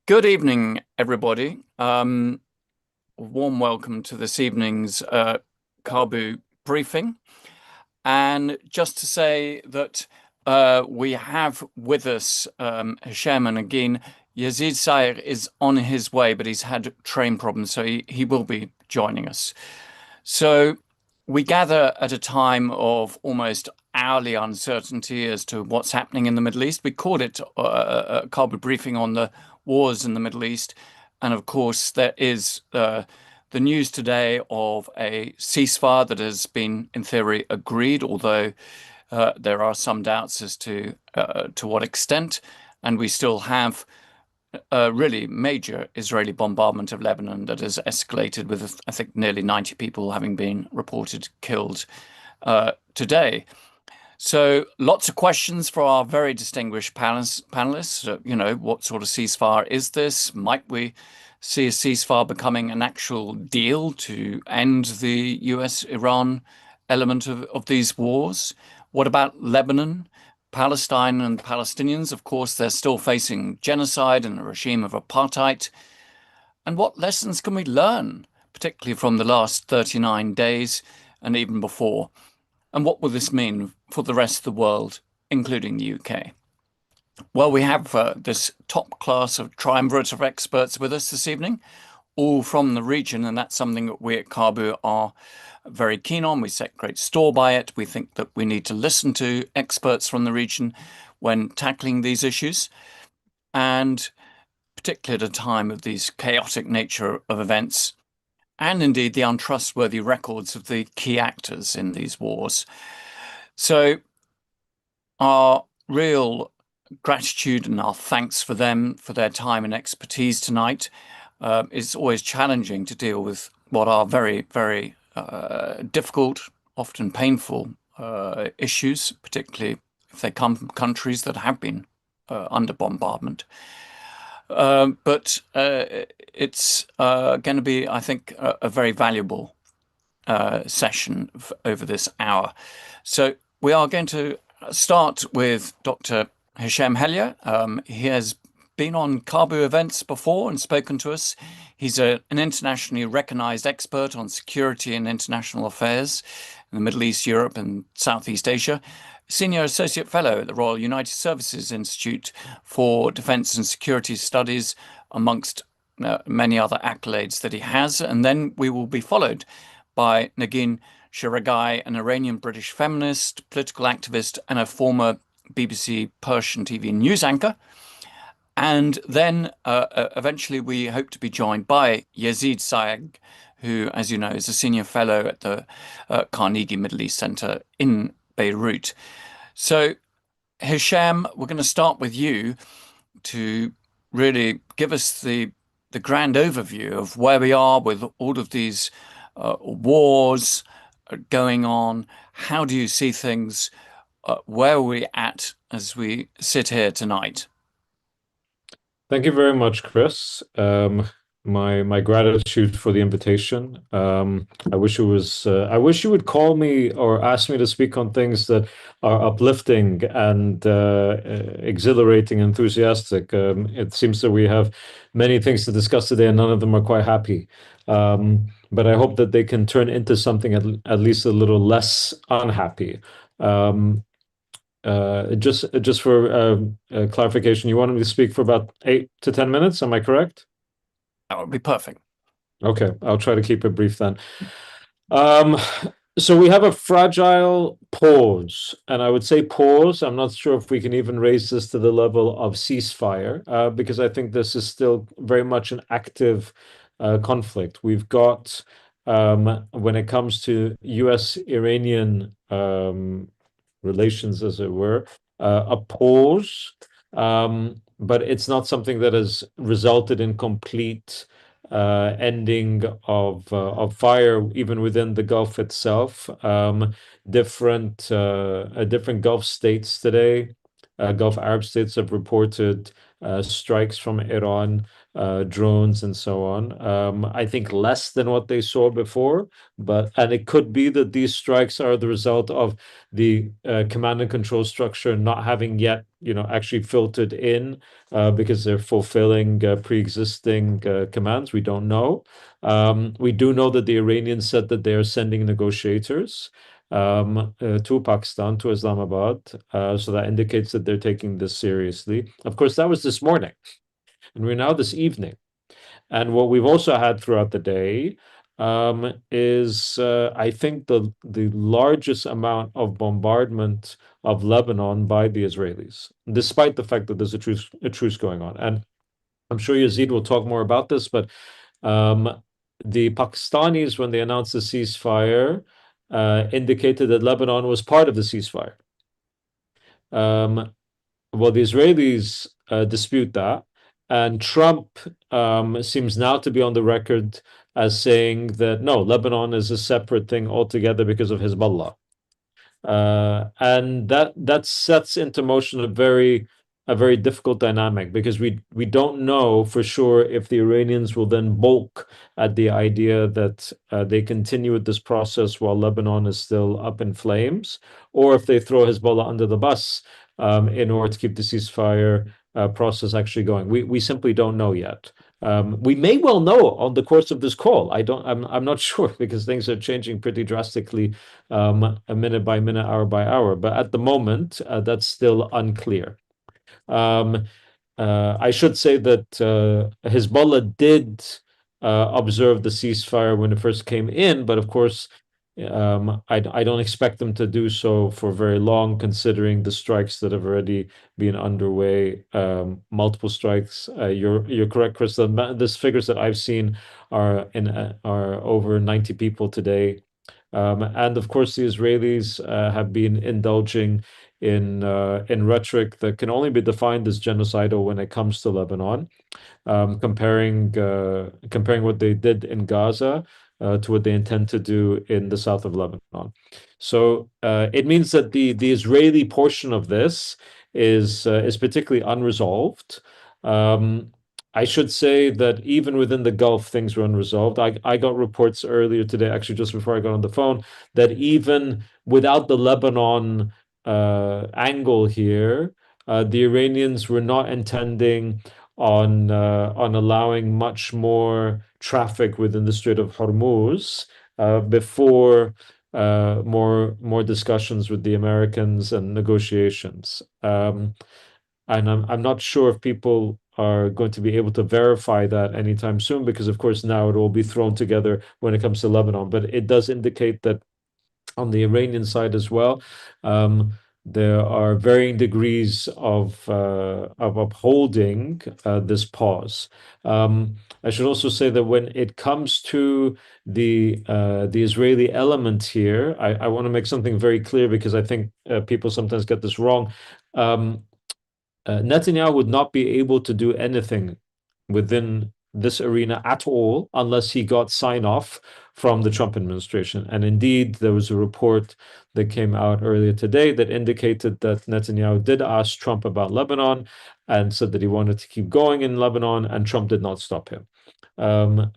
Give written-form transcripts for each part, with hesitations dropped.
Good evening, everybody. Warm welcome to this evening's Caabu briefing. And just to say that we have with us Hisham and Negin. Yezid Sayigh is on his way, but he's had train problems, so he will be joining us. So we gather at a time of almost hourly uncertainty as to what's happening in the Middle East. We called it a Caabu briefing on the wars in the Middle East. And of course, there is the news today of a ceasefire that has been, in theory, agreed, although there are some doubts as to what extent. And we still have a really major Israeli bombardment of Lebanon that has escalated with, I think, nearly 90 people having been reported killed today. So lots of questions for our very distinguished panelists. What sort of ceasefire is this? Might we see a ceasefire becoming an actual deal to end the US-Iran element of these wars? What about Lebanon, Palestine and Palestinians? Of course, they're still facing genocide and a regime of apartheid. And what lessons can we learn, particularly from the last 39 days and even before? And what will this mean for the rest of the world, including the UK? Well, we have this top class of triumvirate of experts with us this evening, all from the region, and that's something that we at Caabu are very keen on. We set great store by it. We think that we need to listen to experts from the region when tackling these issues, and particularly at a time of these chaotic nature of events, and indeed the untrustworthy records of the key actors in these wars. So our real gratitude and our thanks for them, for their time and expertise tonight. It's always challenging to deal with what are very, very difficult, often painful issues, particularly if they come from countries that have been under bombardment. But it's going to be, I think, a very valuable session over this hour. So we are going to start with Dr. Hisham Hellyer. He has been on Caabu events before and spoken to us. He's an internationally recognized expert on security and international affairs in the Middle East, Europe, and Southeast Asia. Senior Associate Fellow at the Royal United Services Institute for Defence and Security Studies, amongst many other accolades that he has. And then we will be followed by Negin Shiraghaei, an Iranian-British feminist, political activist, and a former BBC Persian TV news anchor. And then eventually we hope to be joined by Yezid Sayigh, who, as you know, is a senior fellow at the Carnegie Middle East Center in Beirut. So, Hisham, we're going to start with you to really give us the grand overview of where we are with all of these wars going on. How do you see things? Where are we at as we sit here tonight? Thank you very much, Chris. My gratitude for the invitation. I wish I wish you would call me or ask me to speak on things that are uplifting and exhilarating, enthusiastic. It seems that we have many things to discuss today, and none of them are quite happy. But I hope that they can turn into something at least a little less unhappy. Just for clarification, you wanted me to speak for about 8 to 10 minutes. Am I correct? That would be perfect. Okay, I'll try to keep it brief then. So we have a fragile pause, and I would say pause. I'm not sure if we can even raise this to the level of ceasefire, because I think this is still very much an active conflict. We've got, when it comes to US-Iranian relations, as it were, a pause, but it's not something that has resulted in complete ending of fire, even within the Gulf itself. Different Gulf states today, Gulf Arab states have reported strikes from Iran, drones and so on. I think less than what they saw before, and it could be that these strikes are the result of the command and control structure not having yet, actually filtered in because they're fulfilling pre-existing commands. We don't know. We do know that the Iranians said that they are sending negotiators to Pakistan, to Islamabad. So that indicates that they're taking this seriously. Of course, that was this morning, and we're now this evening. And what we've also had throughout the day is, I think, the largest amount of bombardment of Lebanon by the Israelis, despite the fact that there's a truce going on. And I'm sure Yazid will talk more about this, but the Pakistanis, when they announced the ceasefire, indicated that Lebanon was part of the ceasefire. Well, the Israelis dispute that, and Trump seems now to be on the record as saying that no, Lebanon is a separate thing altogether because of Hezbollah. And that sets into motion a very difficult dynamic, because we don't know for sure if the Iranians will then balk at the idea that they continue with this process while Lebanon is still up in flames, or if they throw Hezbollah under the bus in order to keep the ceasefire process actually going. We simply don't know yet. We may well know on the course of this call. I'm not sure, because things are changing pretty drastically, a minute by minute, hour by hour. But at the moment, that's still unclear. I should say that Hezbollah did observe the ceasefire when it first came in, but of course, I don't expect them to do so for very long, considering the strikes that have already been underway. Multiple strikes. You're correct, Chris. The figures that I've seen are over 90 people today. And of course, the Israelis have been indulging in rhetoric that can only be defined as genocidal when it comes to Lebanon, comparing what they did in Gaza to what they intend to do in the south of Lebanon. So it means that the Israeli portion of this is particularly unresolved. I should say that even within the Gulf, things were unresolved. I got reports earlier today, actually just before I got on the phone, that even without the Lebanon angle here, the Iranians were not intending on allowing much more traffic within the Strait of Hormuz before more discussions with the Americans and negotiations. And I'm not sure if people are going to be able to verify that anytime soon, because of course now it will be thrown together when it comes to Lebanon. But it does indicate that on the Iranian side as well, there are varying degrees of upholding this pause. I should also say that when it comes to the Israeli element here, I want to make something very clear, because I think people sometimes get this wrong. Netanyahu would not be able to do anything within this arena at all unless he got sign-off from the Trump administration. And indeed, there was a report that came out earlier today that indicated that Netanyahu did ask Trump about Lebanon and said that he wanted to keep going in Lebanon, and Trump did not stop him.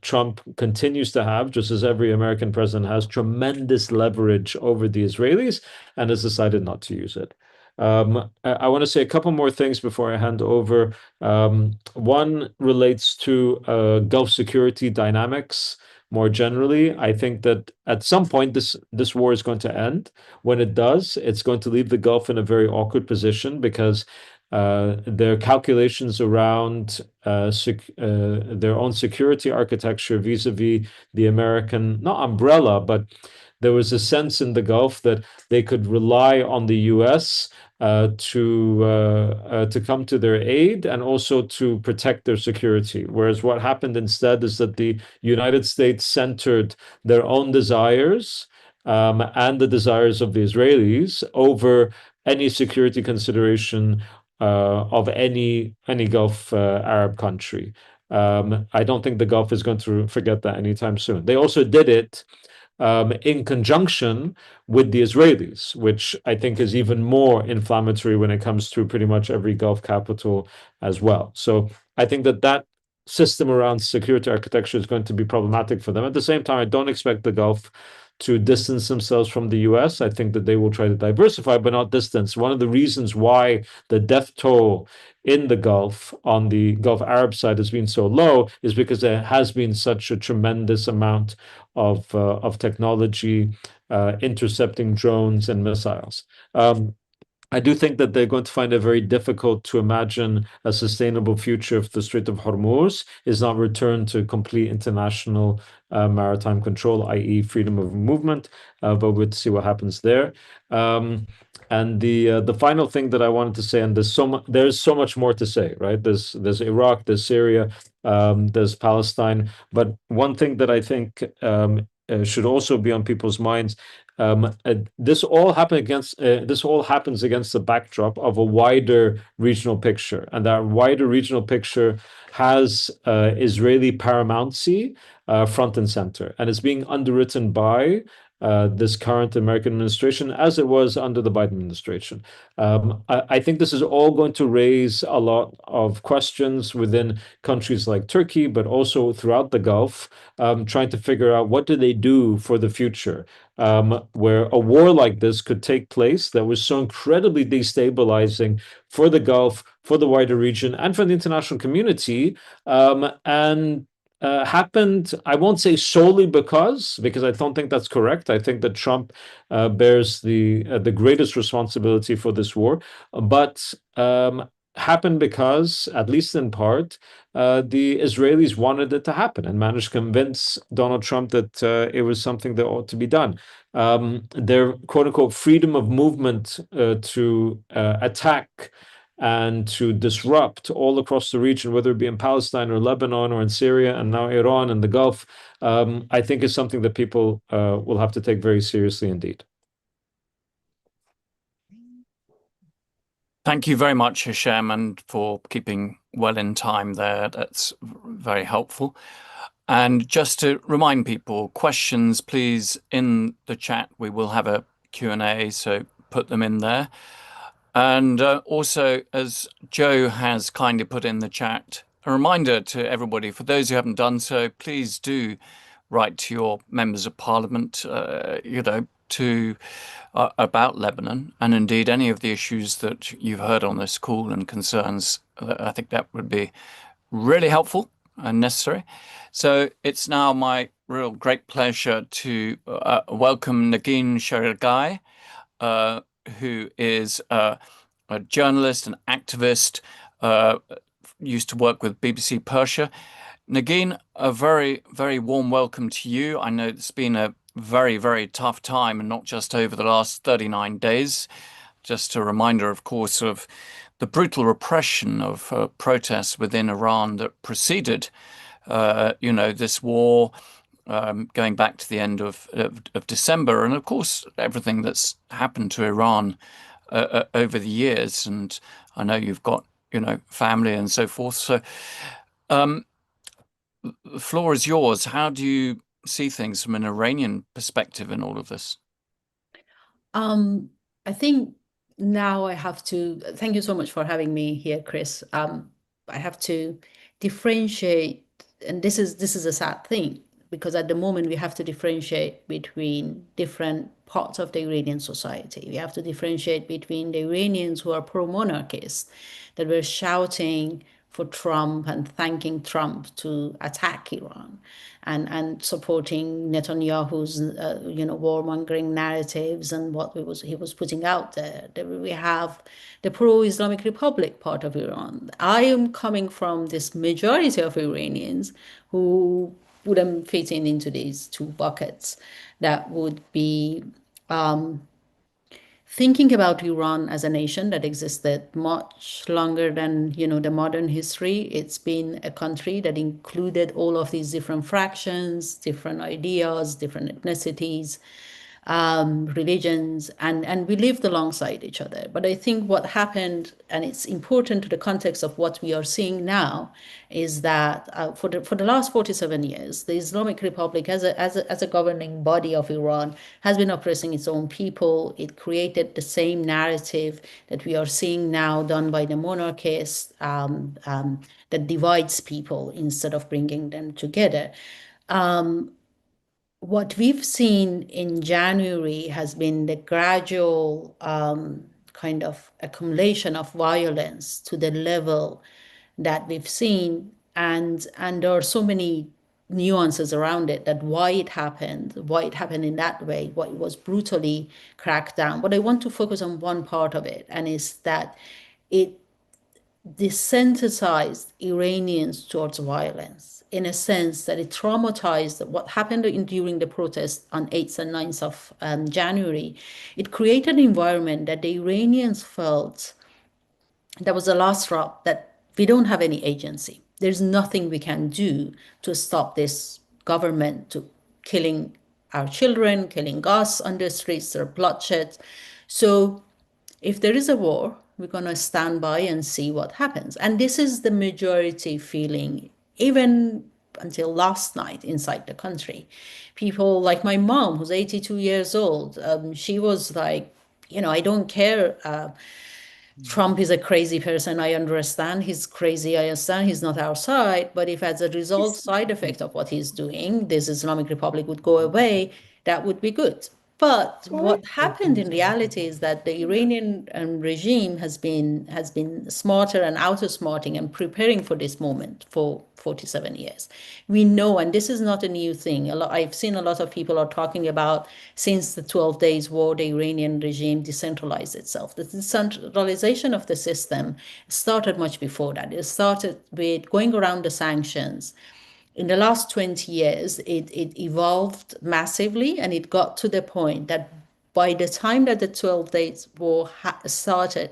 Trump continues to have, just as every American president has, tremendous leverage over the Israelis, and has decided not to use it. I want to say a couple more things before I hand over. One relates to Gulf security dynamics more generally. I think that at some point this war is going to end. When it does, it's going to leave the Gulf in a very awkward position, because their calculations around their own security architecture vis-a-vis the American, not umbrella, but there was a sense in the Gulf that they could rely on the US to come to their aid and also to protect their security. Whereas what happened instead is that the United States centered their own desires and the desires of the Israelis over any security consideration of any Gulf Arab country. I don't think the Gulf is going to forget that anytime soon. They also did it in conjunction with the Israelis, which I think is even more inflammatory when it comes to pretty much every Gulf capital as well. So I think that system around security architecture is going to be problematic for them. At the same time, I don't expect the Gulf to distance themselves from the US. I think that they will try to diversify, but not distance. One of the reasons why the death toll in the Gulf on the Gulf Arab side has been so low is because there has been such a tremendous amount of technology intercepting drones and missiles. I do think that they're going to find it very difficult to imagine a sustainable future if the Strait of Hormuz is not returned to complete international maritime control, i.e., freedom of movement. But we'll see what happens there. And the final thing that I wanted to say, and there's so much more to say, right? There's Iraq, there's Syria, there's Palestine. But one thing that I think should also be on people's minds. This all happens against the backdrop of a wider regional picture, and that wider regional picture has Israeli paramountcy front and center, and it's being underwritten by this current American administration, as it was under the Biden administration. I think this is all going to raise a lot of questions within countries like Turkey, but also throughout the Gulf, trying to figure out what do they do for the future, where a war like this could take place that was so incredibly destabilizing for the Gulf, for the wider region, and for the international community, and happened, I won't say solely because I don't think that's correct. I think that Trump bears the greatest responsibility for this war, but happened because, at least in part, the Israelis wanted it to happen and managed to convince Donald Trump that it was something that ought to be done. Their quote unquote freedom of movement to attack and to disrupt all across the region, whether it be in Palestine or Lebanon or in Syria and now Iran and the Gulf, I think is something that people will have to take very seriously indeed. Thank you very much, Hisham, and for keeping well in time there. That's very helpful. And just to remind people, questions, please, in the chat. We will have a Q&A, so put them in there. And also, as Joe has kindly put in the chat, a reminder to everybody, for those who haven't done so, please do write to your members of parliament, about Lebanon, and indeed any of the issues that you've heard on this call and concerns. I think that would be really helpful and necessary. So it's now my real great pleasure to welcome Negin Shiraghaei, who is a journalist, an activist, used to work with BBC Persia. Negin, a very, very warm welcome to you. I know it's been a very, very tough time, and not just over the last 39 days. Just a reminder, of course, of the brutal repression of protests within Iran that preceded, this war, going back to the end of December, and of course everything that's happened to Iran over the years. And I know you've got family and so forth. So the floor is yours. How do you see things from an Iranian perspective in all of this? I think now I have to thank you so much for having me here, Chris. I have to differentiate, and this is a sad thing, because at the moment we have to differentiate between different parts of the Iranian society. We have to differentiate between the Iranians who are pro-monarchists, that were shouting for Trump and thanking Trump to attack Iran, and supporting Netanyahu's warmongering narratives and what he was putting out there. We have the pro-Islamic Republic part of Iran. I am coming from this majority of Iranians who wouldn't fit into these two buckets, that would be thinking about Iran as a nation that existed much longer than the modern history. It's been a country that included all of these different fractions, different ideas, different ethnicities, religions, and we lived alongside each other. But I think what happened, and it's important to the context of what we are seeing now, is that for the last 47 years, the Islamic Republic, as a governing body of Iran, has been oppressing its own people. It created the same narrative that we are seeing now done by the monarchists, that divides people instead of bringing them together. What we've seen in January has been the gradual kind of accumulation of violence to the level that we've seen, and there are so many nuances around it, that why it happened in that way, why it was brutally cracked down. But I want to focus on one part of it, and is that it desensitized Iranians towards violence, in a sense that it traumatized what happened during the protest on 8th and 9th of January. It created an environment that the Iranians felt that was the last straw, that we don't have any agency. There's nothing we can do to stop this government to killing our children, killing us on the streets, or bloodshed. So if there is a war, we're going to stand by and see what happens. And this is the majority feeling, even until last night inside the country. People like my mom, who's 82 years old, she was like, I don't care. Trump is a crazy person. I understand he's crazy. I understand he's not our side. But if as a result, side effect of what he's doing, this Islamic Republic would go away, that would be good. But what happened in reality is that the Iranian regime has been smarter and outsmarting and preparing for this moment for 47 years. We know, and this is not a new thing. I've seen a lot of people are talking about, since the 12 Days War, the Iranian regime decentralized itself. The decentralization of the system started much before that. It started with going around the sanctions. In the last 20 years, it evolved massively, and it got to the point that by the time that the 12 Days War started,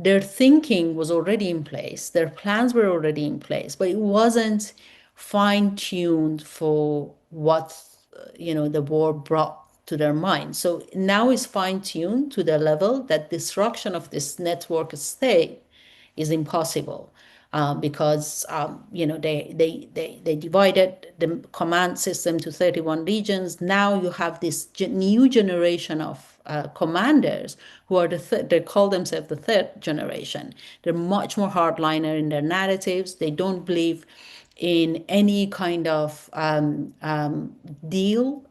their thinking was already in place, their plans were already in place, but it wasn't fine-tuned for what the war brought to their mind. So now it's fine-tuned to the level that destruction of this network state is impossible. Because they divided the command system to 31 regions. Now you have this new generation of commanders who are they call themselves the third generation. They're much more hardliner in their narratives. They don't believe in any kind of deal.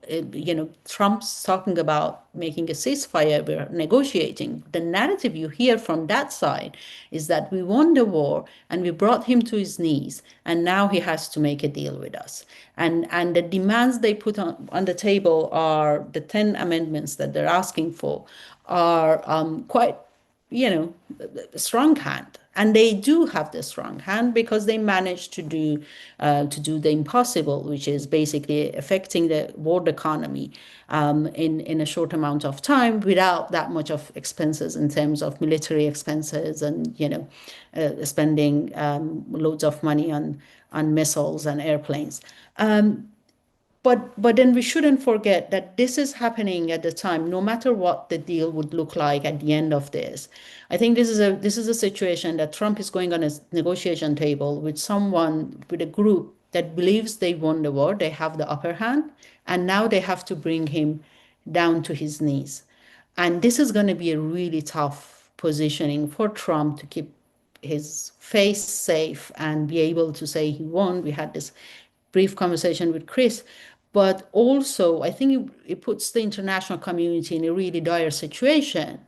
Trump's talking about making a ceasefire, we're negotiating. The narrative you hear from that side is that we won the war and we brought him to his knees, and now he has to make a deal with us. And the demands they put on the table are the 10 amendments that they're asking for are quite, strong hand. And they do have the strong hand because they managed to do the impossible, which is basically affecting the world economy in a short amount of time without that much of expenses in terms of military expenses and spending loads of money on missiles and airplanes. But then we shouldn't forget that this is happening at the time, no matter what the deal would look like at the end of this. I think this is a situation that Trump is going on a negotiation table with a group that believes they won the war, they have the upper hand, and now they have to bring him down to his knees. And this is going to be a really tough positioning for Trump to keep his face safe and be able to say he won. We had this brief conversation with Chris. But also, I think it puts the international community in a really dire situation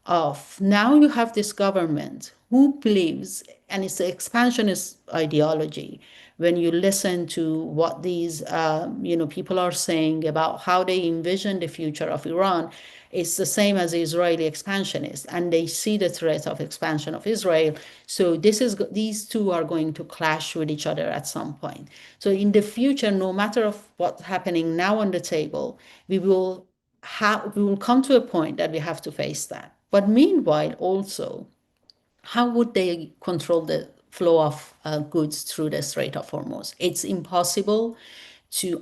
of now you have this government who believes, and it's the expansionist ideology. When you listen to what these people are saying about how they envision the future of Iran, it's the same as the Israeli expansionists, and they see the threat of expansion of Israel. So these two are going to clash with each other at some point. So in the future, no matter of what's happening now on the table, we will come to a point that we have to face that. But meanwhile, also, how would they control the flow of goods through the Strait of Hormuz? It's impossible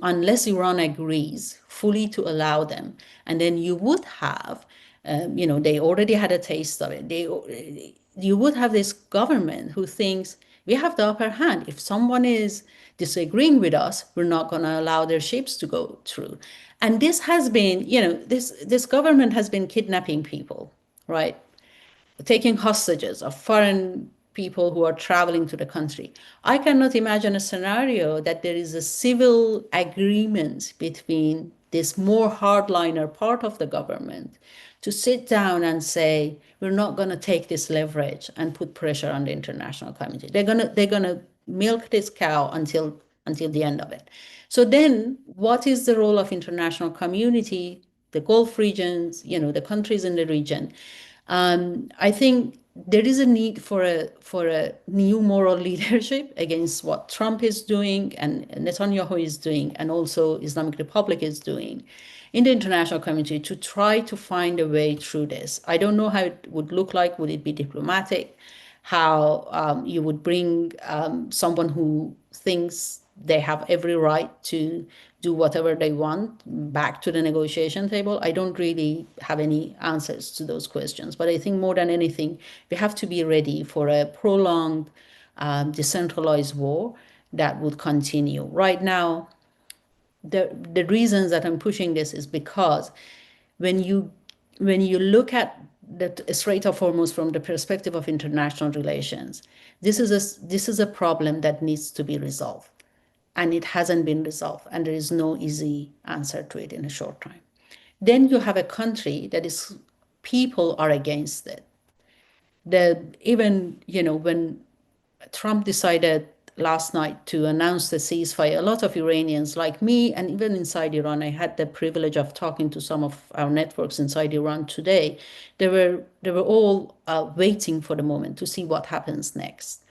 unless Iran agrees fully to allow them. And then you would have, they already had a taste of it. You would have this government who thinks we have the upper hand. If someone is disagreeing with us, we're not going to allow their ships to go through. And this has been, this government has been kidnapping people, right? Taking hostages of foreign people who are traveling to the country. I cannot imagine a scenario that there is a civil agreement between this more hardliner part of the government to sit down and say, we're not going to take this leverage and put pressure on the international community. They're gonna milk this cow until the end of it. So then what is the role of international community, the Gulf regions, the countries in the region? I think there is a need for a new moral leadership against what Trump is doing and Netanyahu is doing, and also Islamic Republic is doing in the international community to try to find a way through this. I don't know how it would look like. Would it be diplomatic? How you would bring someone who thinks they have every right to do whatever they want back to the negotiation table? I don't really have any answers to those questions. But I think more than anything, we have to be ready for a prolonged, decentralized war that would continue. Right now, the reasons that I'm pushing this is because when you look at the Strait of Hormuz from the perspective of international relations, this is a problem that needs to be resolved. And it hasn't been resolved, and there is no easy answer to it in a short time. Then you have a country that is, people are against it. Even, when Trump decided last night to announce the ceasefire, a lot of Iranians like me, and even inside Iran, I had the privilege of talking to some of our networks inside Iran today. They were all waiting for the moment to see what happens next.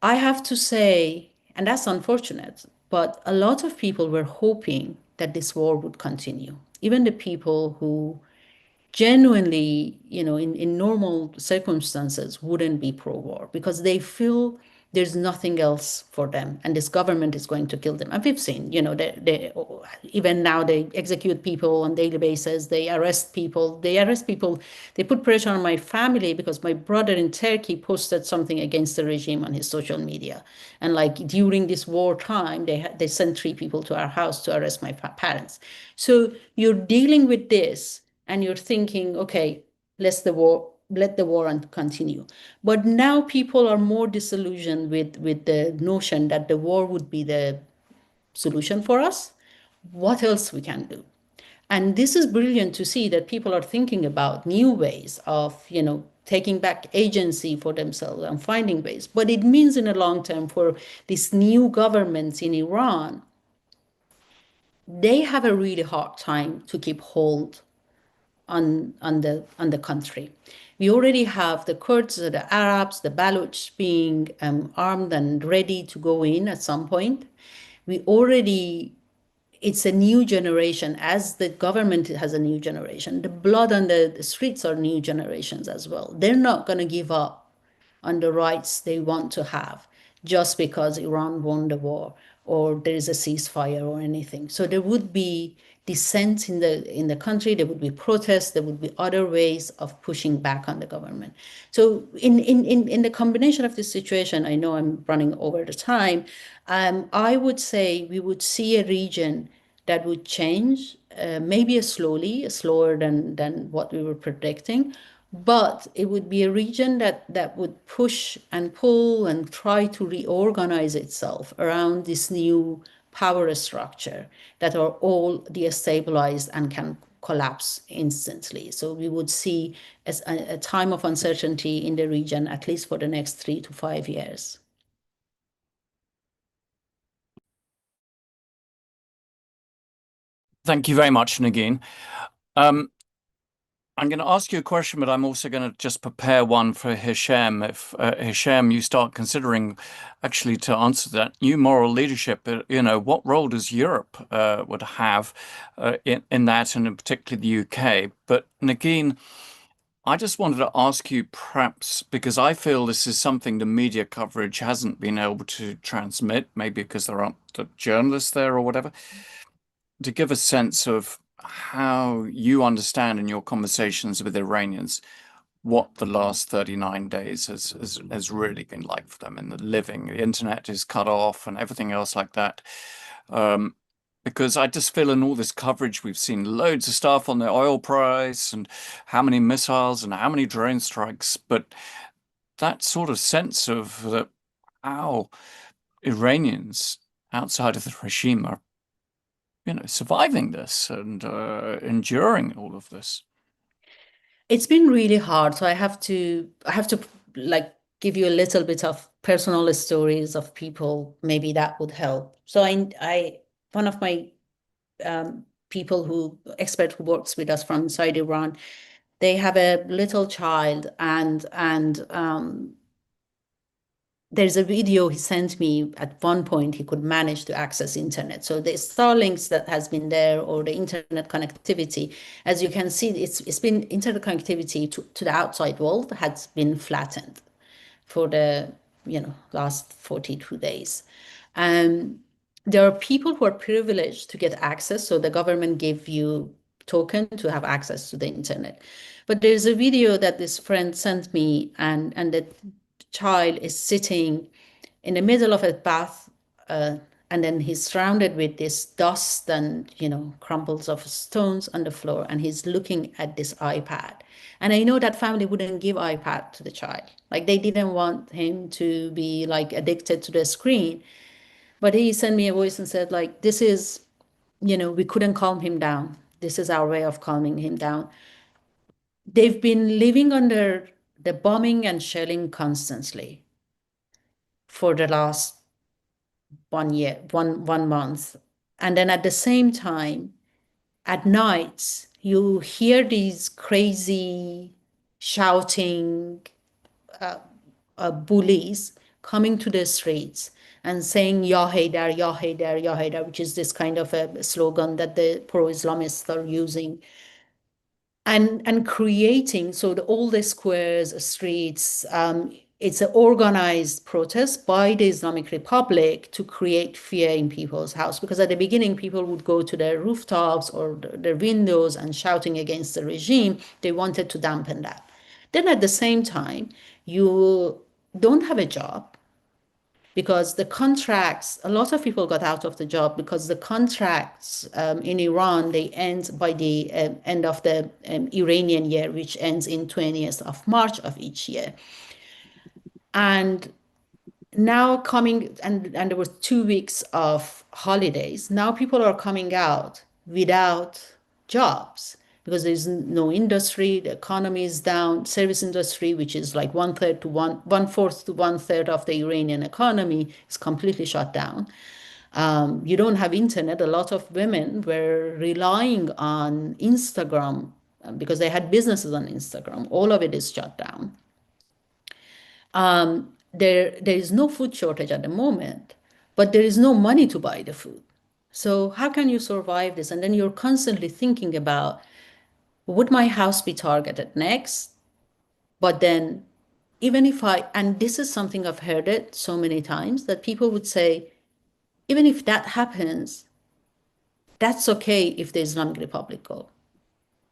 I have to say, and that's unfortunate, but a lot of people were hoping that this war would continue. Even the people who genuinely, in normal circumstances wouldn't be pro-war because they feel there's nothing else for them and this government is going to kill them. And we've seen, even now they execute people on a daily basis, they arrest people, they put pressure on my family because my brother in Turkey posted something against the regime on his social media. And like during this wartime, they sent 3 people to our house to arrest my parents. So you're dealing with this and you're thinking, okay, let the war continue. But now people are more disillusioned with the notion that the war would be the solution for us. What else we can do? And this is brilliant to see that people are thinking about new ways of, taking back agency for themselves and finding ways. But it means in the long term for these new governments in Iran, they have a really hard time to keep hold on the country. We already have the Kurds, the Arabs, the Baloch being armed and ready to go in at some point. It's a new generation, as the government has a new generation. The blood on the streets are new generations as well. They're not going to give up on the rights they want to have just because Iran won the war or there is a ceasefire or anything. So there would be dissent in the country, there would be protests, there would be other ways of pushing back on the government. So in the combination of this situation, I know I'm running over the time, I would say we would see a region that would change, maybe slower than what we were predicting, but it would be a region that would push and pull and try to reorganize itself around this new power structure that are all destabilized and can collapse instantly. So we would see a time of uncertainty in the region, at least for the next 3 to 5 years. Thank you very much, Negin. I'm going to ask you a question, but I'm also going to just prepare one for Hisham. If Hisham, you start considering actually to answer that new moral leadership, what role does Europe would have in that, and in particular the UK? But Negin, I just wanted to ask you, perhaps, because I feel this is something the media coverage hasn't been able to transmit, maybe because there aren't the journalists there or whatever, to give a sense of how you understand in your conversations with Iranians what the last 39 days has really been like for them in the living. The internet is cut off and everything else like that. Because I just feel in all this coverage, we've seen loads of stuff on the oil price and how many missiles and how many drone strikes, but that sort of sense of how Iranians outside of the regime are, surviving this and enduring all of this. It's been really hard. So I have to like give you a little bit of personal stories of people. Maybe that would help. So one of my expert who works with us from inside Iran, they have a little child, and there's a video he sent me. At one point, he could manage to access internet. So the Starlinks that has been there, or the internet connectivity, as you can see, it's been internet connectivity to the outside world has been flattened for the last 42 days. There are people who are privileged to get access. So the government gave you token to have access to the internet. But there's a video that this friend sent me, and the child is sitting in the middle of a bath, and then he's surrounded with this dust and crumbles of stones on the floor, and he's looking at this iPad. And I know that family wouldn't give iPad to the child. Like, they didn't want him to be like addicted to the screen. But he sent me a voice and said, like, this is, we couldn't calm him down. This is our way of calming him down. They've been living under the bombing and shelling constantly for the last 1 year, one month. And then at the same time, at nights, you hear these crazy shouting bullies coming to the streets and saying, Ya Haider, Ya Haider, Ya Haider, which is this kind of a slogan that the pro-Islamists are using. And creating, so all the squares, streets, it's an organized protest by the Islamic Republic to create fear in people's house. Because at the beginning, people would go to their rooftops or their windows and shouting against the regime. They wanted to dampen that. Then at the same time, you don't have a job, because the contracts, a lot of people got out of the job because the contracts in Iran, they end by the end of the Iranian year, which ends in 20th of March of each year. And now and there was 2 weeks of holidays. Now people are coming out without jobs, because there's no industry, the economy is down. Service industry, which is like 1/4 to 1/3 of the Iranian economy, is completely shut down. You don't have internet. A lot of women were relying on Instagram because they had businesses on Instagram. All of it is shut down. There is no food shortage at the moment, but there is no money to buy the food. So how can you survive this? And then you're constantly thinking about, would my house be targeted next? But then even if and this is something I've heard it so many times, that people would say, even if that happens, that's okay if the Islamic Republic go,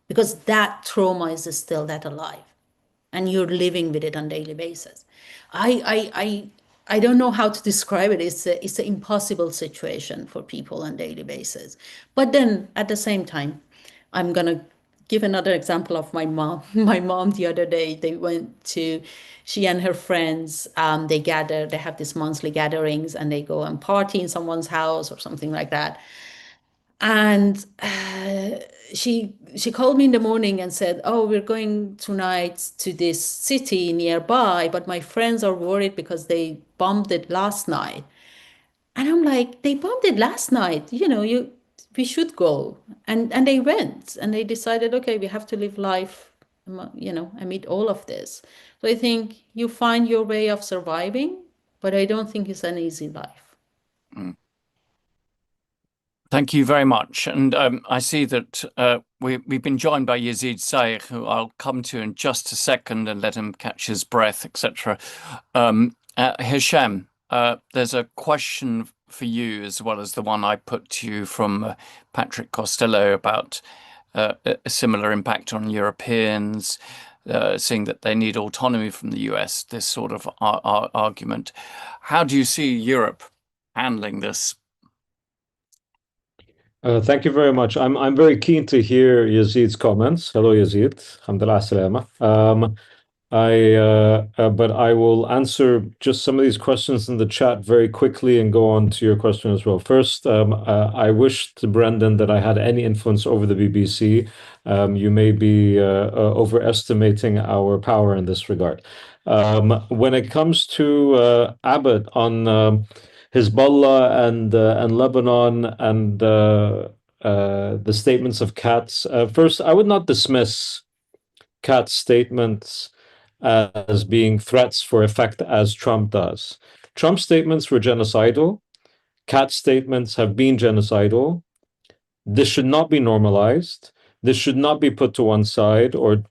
because that trauma is still that alive and you're living with it on a daily basis. I don't know how to describe it. It's an impossible situation for people on a daily basis. But then at the same time, I'm going to give another example of my mom. My mom, the other day, she and her friends, they gather, they have these monthly gatherings, and they go and party in someone's house or something like that. And she called me in the morning and said, oh, we're going tonight to this city nearby, but my friends are worried because they bombed it last night. And I'm like, they bombed it last night. We should go. And they went, and they decided, okay, we have to live life, amid all of this. So I think you find your way of surviving, but I don't think it's an easy life. Mm. Thank you very much. And I see that we've been joined by Yezid Sayigh, who I'll come to in just a second and let him catch his breath, etc. Hisham, there's a question for you as well as the one I put to you from Patrick Costello about a similar impact on Europeans, seeing that they need autonomy from the US, this sort of argument. How do you see Europe handling this? Thank you very much. I'm very keen to hear Yazid's comments. Hello, Yazid. Alhamdulillah, salama. But I will answer just some of these questions in the chat very quickly and go on to your question as well. First, I wish to Brendan that I had any influence over the BBC. You may be overestimating our power in this regard. When it comes to Abbott on Hezbollah and Lebanon and the statements of Katz. First, I would not dismiss Katz statements as being threats for effect as Trump does. Trump's statements were genocidal. Katz statements have been genocidal. This should not be normalized. This should not be put to one side or,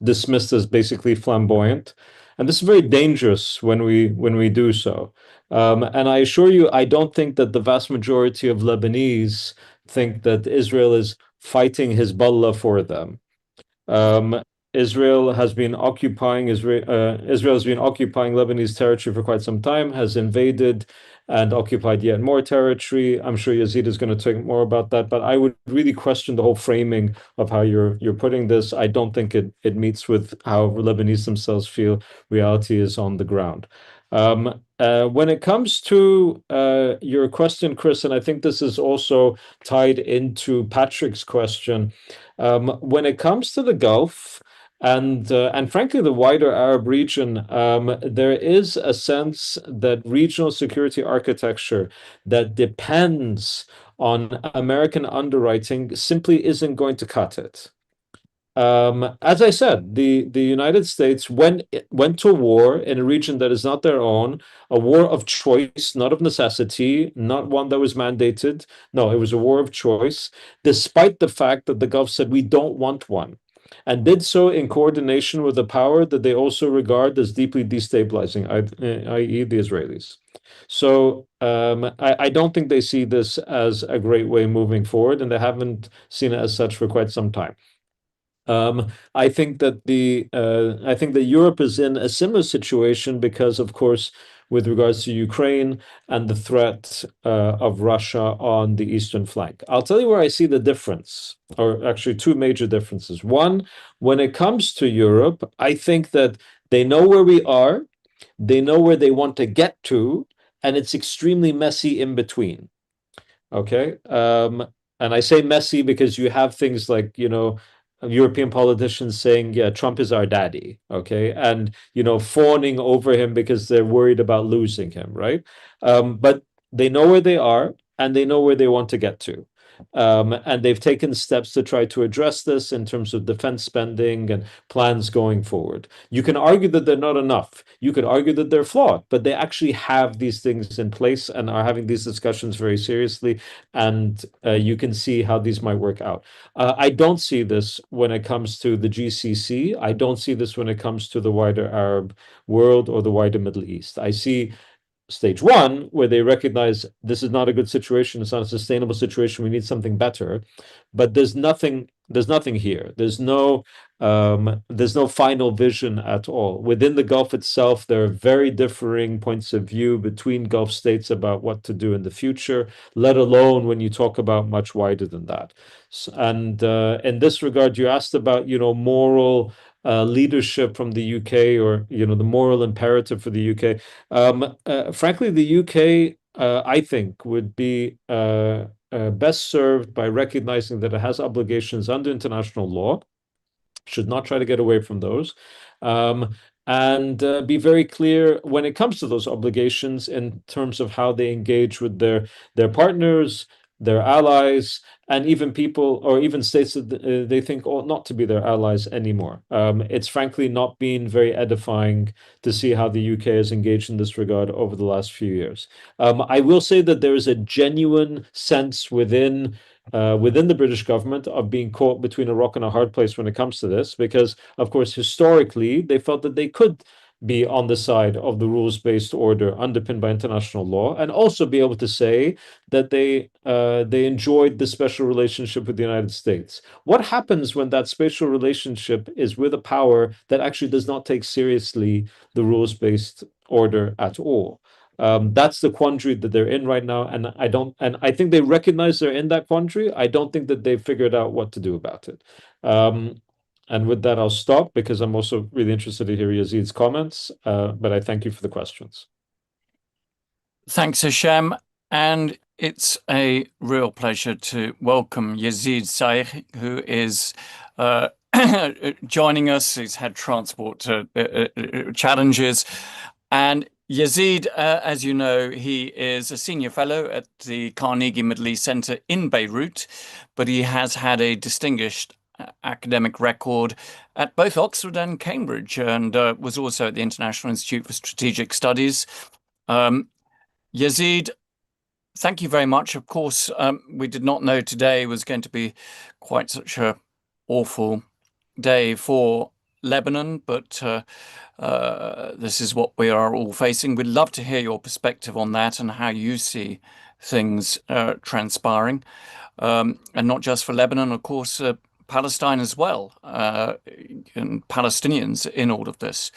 dismissed as basically flamboyant. And this is very dangerous when we do so. And I assure you, I don't think that the vast majority of Lebanese think that Israel is fighting Hezbollah for them. Israel has been occupying Lebanese territory for quite some time, has invaded and occupied yet more territory. I'm sure Yazid is going to talk more about that, but I would really question the whole framing of how you're putting this. I don't think it meets with how Lebanese themselves feel reality is on the ground. When it comes to your question, Chris, and I think this is also tied into Patrick's question, when it comes to the Gulf, and frankly, the wider Arab region, there is a sense that regional security architecture that depends on American underwriting simply isn't going to cut it. As I said, the United States went to war in a region that is not their own, a war of choice, not of necessity, not one that was mandated. No, it was a war of choice, despite the fact that the Gulf said we don't want one, and did so in coordination with a power that they also regard as deeply destabilizing, i.e. the Israelis. So I don't think they see this as a great way moving forward, and they haven't seen it as such for quite some time. I think that Europe is in a similar situation because, of course, with regards to Ukraine and the threat of Russia on the eastern flank. I'll tell you where I see the difference, or actually two major differences. One, when it comes to Europe, I think that they know where we are, they know where they want to get to, and it's extremely messy in between. Okay? And I say messy because you have things like, European politicians saying, yeah, Trump is our daddy, okay? And, fawning over him because they're worried about losing him, right? But they know where they are and they know where they want to get to. And they've taken steps to try to address this in terms of defense spending and plans going forward. You can argue that they're not enough. You could argue that they're flawed, but they actually have these things in place and are having these discussions very seriously. And you can see how these might work out. I don't see this when it comes to the GCC. I don't see this when it comes to the wider Arab world or the wider Middle East. I see stage one, where they recognize this is not a good situation, it's not a sustainable situation, we need something better. But there's nothing here. There's no final vision at all. Within the Gulf itself, there are very differing points of view between Gulf states about what to do in the future, let alone when you talk about much wider than that. And in this regard, you asked about, moral leadership from the UK, or the moral imperative for the UK. Frankly, the UK, I think, would be best served by recognizing that it has obligations under international law, should not try to get away from those, and be very clear when it comes to those obligations in terms of how they engage with their partners, their allies, and even people or even states that they think ought not to be their allies anymore. It's frankly not been very edifying to see how the UK has engaged in this regard over the last few years. I will say that there is a genuine sense within the British government of being caught between a rock and a hard place when it comes to this, because, of course, historically, they felt that they could be on the side of the rules-based order underpinned by international law, and also be able to say that they enjoyed the special relationship with the United States. What happens when that special relationship is with a power that actually does not take seriously the rules-based order at all? That's the quandary that they're in right now, and I think they recognize they're in that quandary. I don't think that they've figured out what to do about it. And with that, I'll stop because I'm also really interested to hear Yezid's comments. But I thank you for the questions. Thanks, Hashem. And it's a real pleasure to welcome Yezid Sayigh, who is joining us. He's had transport challenges. And Yezid, as you know, he is a senior fellow at the Carnegie Middle East Center in Beirut, but he has had a distinguished academic record at both Oxford and Cambridge, and was also at the International Institute for Strategic Studies. Yezid, thank you very much. Of course, we did not know today was going to be quite such an awful day for Lebanon, but this is what we are all facing. We'd love to hear your perspective on that and how you see things transpiring, and not just for Lebanon, of course, Palestine as well, and Palestinians in all of this.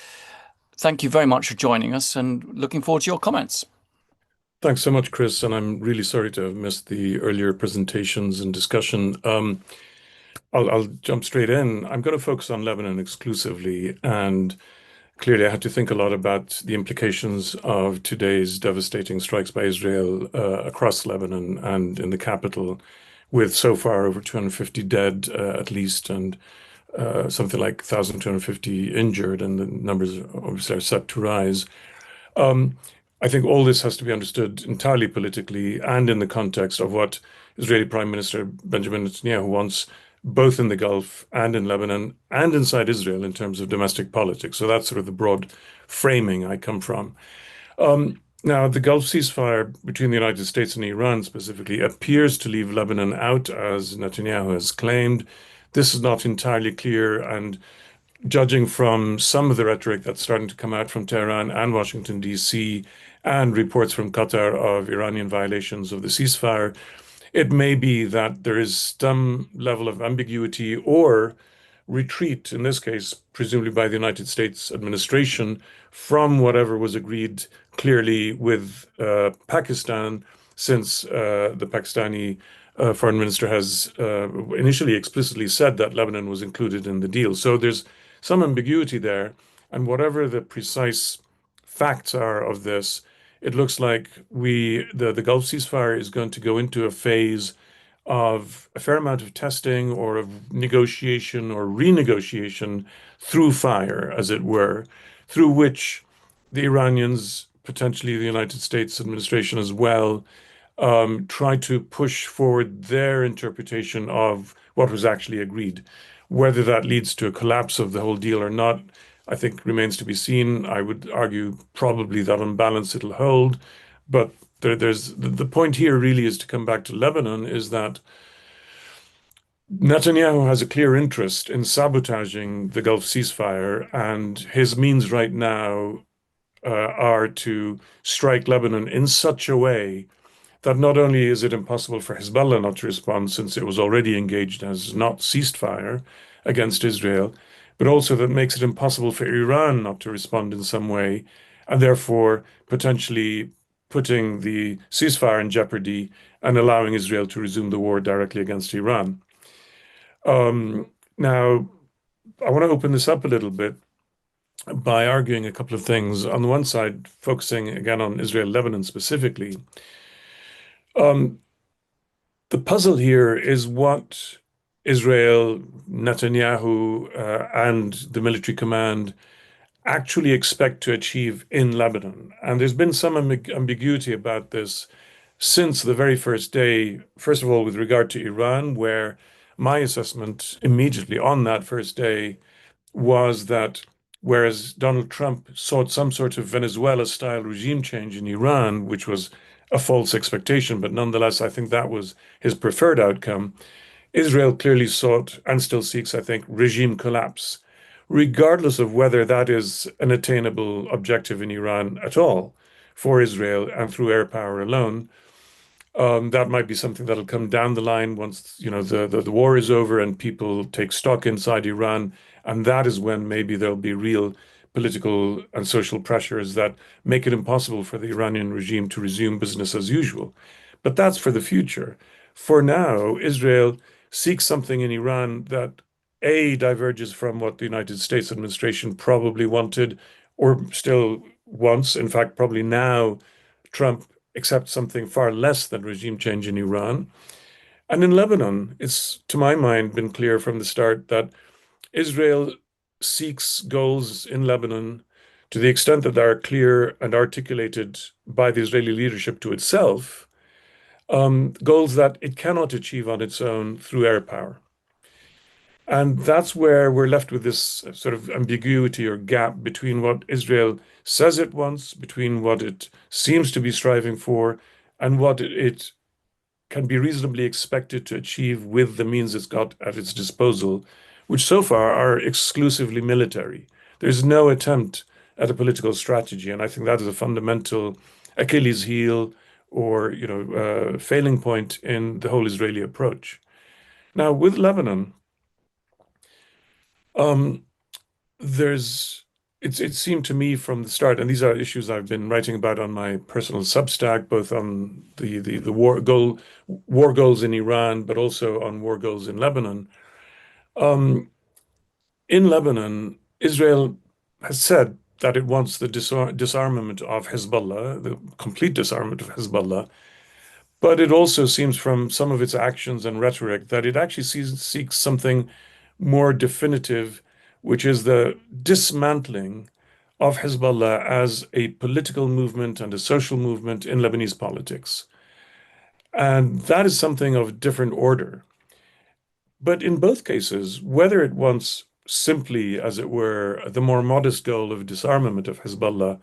Thank you very much for joining us, and looking forward to your comments. Thanks so much, Chris, and I'm really sorry to have missed the earlier presentations and discussion. I'll jump straight in. I'm going to focus on Lebanon exclusively, and clearly I had to think a lot about the implications of today's devastating strikes by Israel across Lebanon and in the capital, with so far over 250 dead at least, and something like 1,250 injured, and the numbers obviously are set to rise. I think all this has to be understood entirely politically and in the context of what Israeli Prime Minister Benjamin Netanyahu wants, both in the Gulf and in Lebanon and inside Israel in terms of domestic politics. So that's sort of the broad framing I come from. Now, the Gulf ceasefire between the United States and Iran specifically appears to leave Lebanon out, as Netanyahu has claimed. This is not entirely clear, and judging from some of the rhetoric that's starting to come out from Tehran and Washington, D.C., and reports from Qatar of Iranian violations of the ceasefire, it may be that there is some level of ambiguity or retreat, in this case, presumably by the United States administration, from whatever was agreed clearly with Pakistan, since the Pakistani foreign minister has initially explicitly said that Lebanon was included in the deal. So there's some ambiguity there, and whatever the precise facts are of this, it looks like the Gulf ceasefire is going to go into a phase of a fair amount of testing or of negotiation or renegotiation through fire, as it were, through which the Iranians, potentially the United States administration as well, try to push forward their interpretation of what was actually agreed. Whether that leads to a collapse of the whole deal or not, I think remains to be seen. I would argue probably that on balance it'll hold, but the point here really is to come back to Lebanon, is that Netanyahu has a clear interest in sabotaging the Gulf ceasefire, and his means right now are to strike Lebanon in such a way that not only is it impossible for Hezbollah not to respond, since it was already engaged and has not ceased fire against Israel, but also that makes it impossible for Iran not to respond in some way, and therefore potentially putting the ceasefire in jeopardy and allowing Israel to resume the war directly against Iran. Now, I want to open this up a little bit by arguing a couple of things. On the one side, focusing again on Israel-Lebanon specifically. The puzzle here is what Israel, Netanyahu, and the military command actually expect to achieve in Lebanon. And there's been some ambiguity about this since the very first day, first of all, with regard to Iran, where my assessment immediately on that first day was that whereas Donald Trump sought some sort of Venezuela-style regime change in Iran, which was a false expectation, but nonetheless, I think that was his preferred outcome, Israel clearly sought and still seeks, I think, regime collapse, regardless of whether that is an attainable objective in Iran at all for Israel and through air power alone. That might be something that'll come down the line once, you know, the war is over and people take stock inside Iran, and that is when maybe there'll be real political and social pressures that make it impossible for the Iranian regime to resume business as usual. But that's for the future. For now, Israel seeks something in Iran that A, diverges from what the United States administration probably wanted or still wants. In fact, probably now Trump accepts something far less than regime change in Iran. And in Lebanon, it's, to my mind, been clear from the start that Israel seeks goals in Lebanon to the extent that they are clear and articulated by the Israeli leadership to itself, goals that it cannot achieve on its own through air power. And that's where we're left with this sort of ambiguity or gap between what Israel says it wants, between what it seems to be striving for, and what it can be reasonably expected to achieve with the means it's got at its disposal, which so far are exclusively military. There's no attempt at a political strategy, and I think that is a fundamental Achilles heel or, you know, failing point in the whole Israeli approach. Now, with Lebanon, it seemed to me from the start, and these are issues I've been writing about on my personal Substack, both on the war goals in Iran, but also on war goals in Lebanon. In Lebanon, Israel has said that it wants the disarmament of Hezbollah, the complete disarmament of Hezbollah. But it also seems from some of its actions and rhetoric that it actually seeks something more definitive, which is the dismantling of Hezbollah as a political movement and a social movement in Lebanese politics. And that is something of different order. But in both cases, whether it wants simply, as it were, the more modest goal of disarmament of Hezbollah,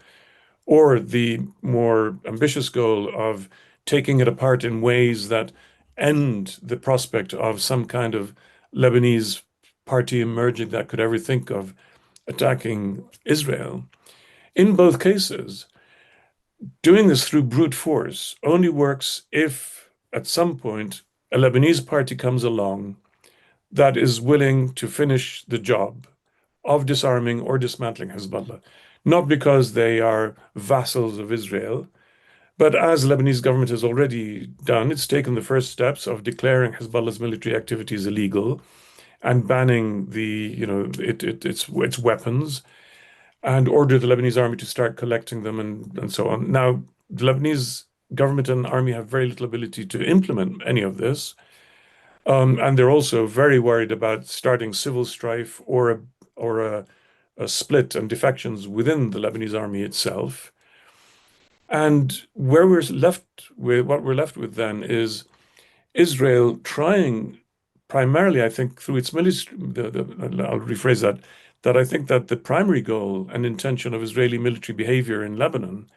or the more ambitious goal of taking it apart in ways that end the prospect of some kind of Lebanese party emerging that could ever think of attacking Israel. In both cases, doing this through brute force only works if at some point a Lebanese party comes along that is willing to finish the job of disarming or dismantling Hezbollah, not because they are vassals of Israel, but as the Lebanese government has already done, it's taken the first steps of declaring Hezbollah's military activities illegal and banning its weapons, and ordered the Lebanese army to start collecting them and so on. Now, the Lebanese government and army have very little ability to implement any of this. And they're also very worried about starting civil strife or a split and defections within the Lebanese army itself. And what we're left with then is Israel trying primarily, I think, through its military, I'll rephrase that I think that the primary goal and intention of Israeli military behavior in Lebanon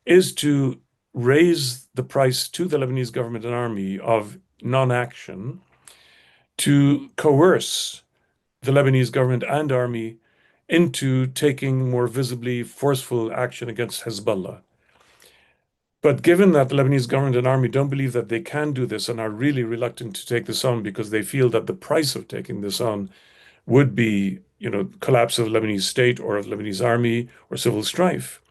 is to raise the price to the Lebanese government and army of non-action, to coerce the Lebanese government and army into taking more visibly forceful action against Hezbollah. But given that the Lebanese government and army don't believe that they can do this and are really reluctant to take this on because they feel that the price of taking this on would be, collapse of the Lebanese state or of the Lebanese army or civil strife,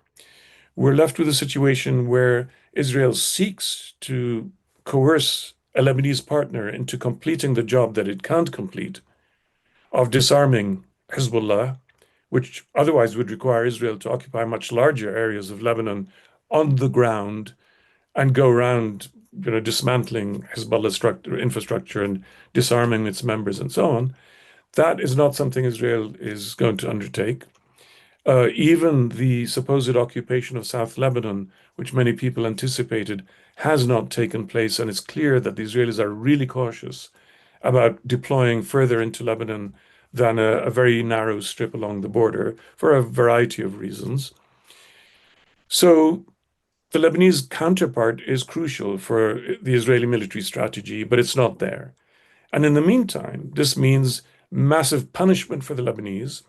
we're left with a situation where Israel seeks to coerce a Lebanese partner into completing the job that it can't complete of disarming Hezbollah, which otherwise would require Israel to occupy much larger areas of Lebanon on the ground and go around, dismantling Hezbollah's infrastructure and disarming its members and so on. That is not something Israel is going to undertake. Even the supposed occupation of South Lebanon, which many people anticipated, has not taken place, and it's clear that the Israelis are really cautious about deploying further into Lebanon than a very narrow strip along the border for a variety of reasons. So the Lebanese counterpart is crucial for the Israeli military strategy, but it's not there. And in the meantime, this means massive punishment for the Lebanese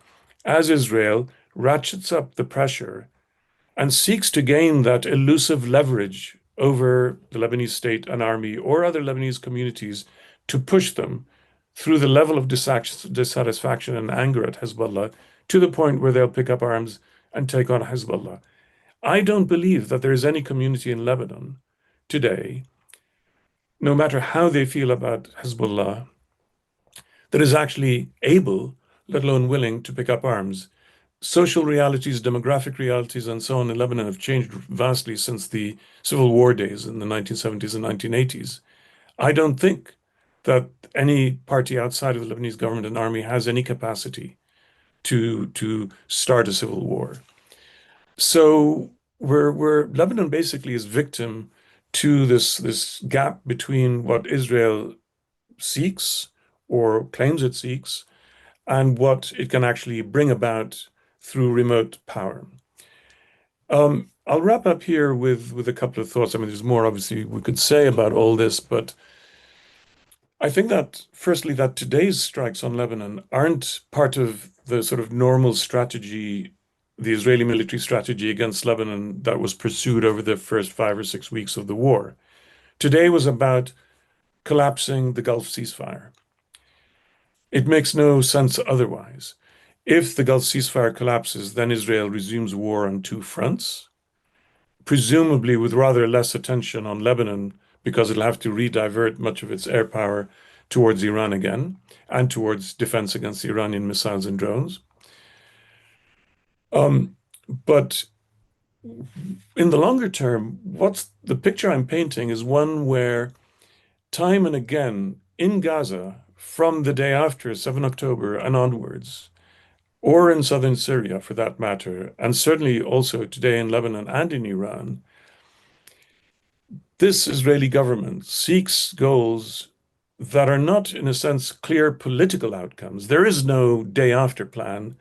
as Israel ratchets up the pressure and seeks to gain that elusive leverage over the Lebanese state and army or other Lebanese communities to push them through the level of dissatisfaction and anger at Hezbollah to the point where they'll pick up arms and take on Hezbollah. I don't believe that there is any community in Lebanon today, no matter how they feel about Hezbollah, that is actually able, let alone willing, to pick up arms. Social realities, demographic realities, and so on in Lebanon have changed vastly since the civil war days in the 1970s and 1980s. I don't think that any party outside of the Lebanese government and army has any capacity to start a civil war. So Lebanon basically is victim to this gap between what Israel seeks or claims it seeks and what it can actually bring about through remote power. I'll wrap up here with a couple of thoughts. I mean, there's more obviously we could say about all this, but I think that firstly, that today's strikes on Lebanon aren't part of the sort of normal strategy, the Israeli military strategy against Lebanon that was pursued over the first 5 or 6 weeks of the war. Today was about collapsing the Gulf ceasefire. It makes no sense otherwise. If the Gulf ceasefire collapses, then Israel resumes war on 2 fronts, presumably with rather less attention on Lebanon, because it'll have to redivert much of its air power towards Iran again and towards defense against Iranian missiles and drones. But in the longer term, what's the picture I'm painting is one where time and again in Gaza, from the day after 7 October and onwards, or in southern Syria for that matter, and certainly also today in Lebanon and in Iran, this Israeli government seeks goals that are not, in a sense, clear political outcomes. There is no day after plan.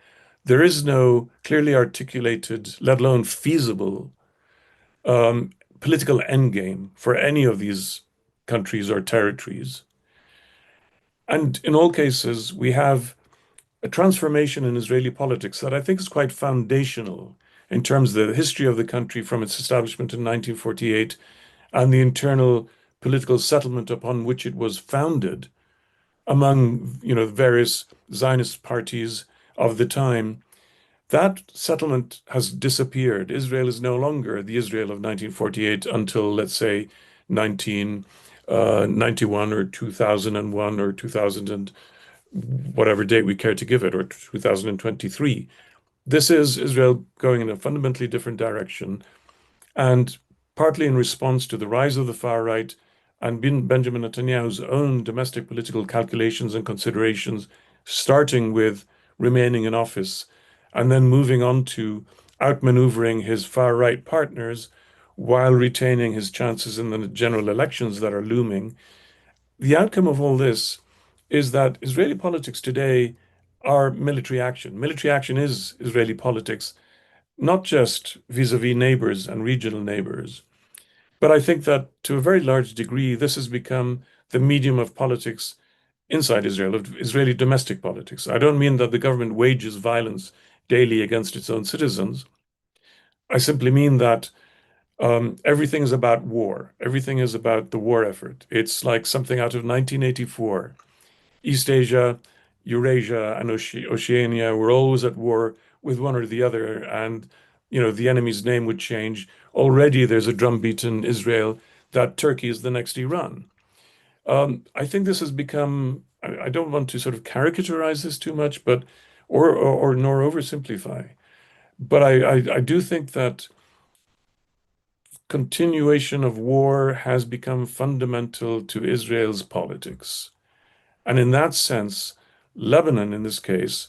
There is no clearly articulated, let alone feasible, political endgame for any of these countries or territories. And in all cases, we have a transformation in Israeli politics that I think is quite foundational in terms of the history of the country from its establishment in 1948 and the internal political settlement upon which it was founded among, the various Zionist parties of the time. That settlement has disappeared. Israel is no longer the Israel of 1948 until, let's say, 1991 or 2001 or 2000 and whatever date we care to give it, or 2023. This is Israel going in a fundamentally different direction, and partly in response to the rise of the far right and Benjamin Netanyahu's own domestic political calculations and considerations, starting with remaining in office and then moving on to outmaneuvering his far right partners while retaining his chances in the general elections that are looming. The outcome of all this is that Israeli politics today are military action. Military action is Israeli politics, not just vis-a-vis neighbors and regional neighbors. But I think that to a very large degree, this has become the medium of politics inside Israel, of Israeli domestic politics. I don't mean that the government wages violence daily against its own citizens. I simply mean that everything is about war. Everything is about the war effort. It's like something out of 1984. East Asia, Eurasia, and Oceania were always at war with one or the other, and the enemy's name would change. Already there's a drumbeat in Israel that Turkey is the next Iran. I think this has become, I don't want to sort of caricaturize this too much, but or nor oversimplify. But I do think that continuation of war has become fundamental to Israel's politics. And in that sense, Lebanon in this case,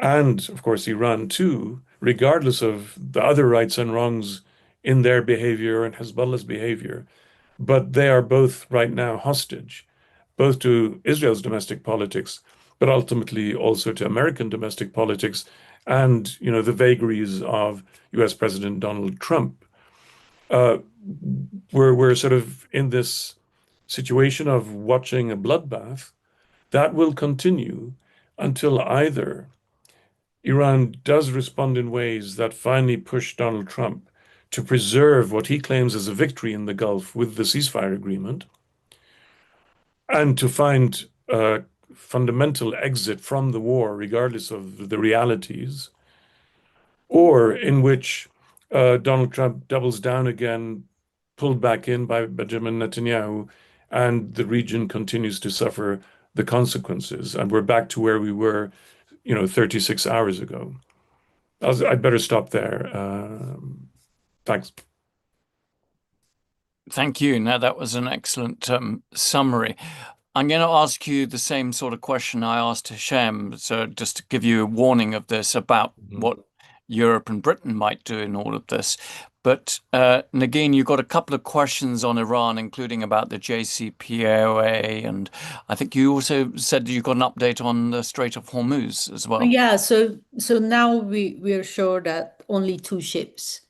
and of course Iran too, regardless of the other rights and wrongs in their behavior and Hezbollah's behavior. But they are both right now hostage, both to Israel's domestic politics, but ultimately also to American domestic politics and, the vagaries of US President Donald Trump. We're sort of in this situation of watching a bloodbath that will continue until either Iran does respond in ways that finally push Donald Trump to preserve what he claims as a victory in the Gulf with the ceasefire agreement, and to find a fundamental exit from the war, regardless of the realities, or in which Donald Trump doubles down again, pulled back in by Benjamin Netanyahu, and the region continues to suffer the consequences. And we're back to where we were, 36 hours ago. I'd better stop there. Thanks. Thank you. Now, that was an excellent summary. I'm going to ask you the same sort of question I asked Hashem, so just to give you a warning of this about what Europe and Britain might do in all of this. But Negin, you've got a couple of questions on Iran, including about the JCPOA, and I think you also said you got an update on the Strait of Hormuz as well. Yeah, so now we are sure that only 2 ships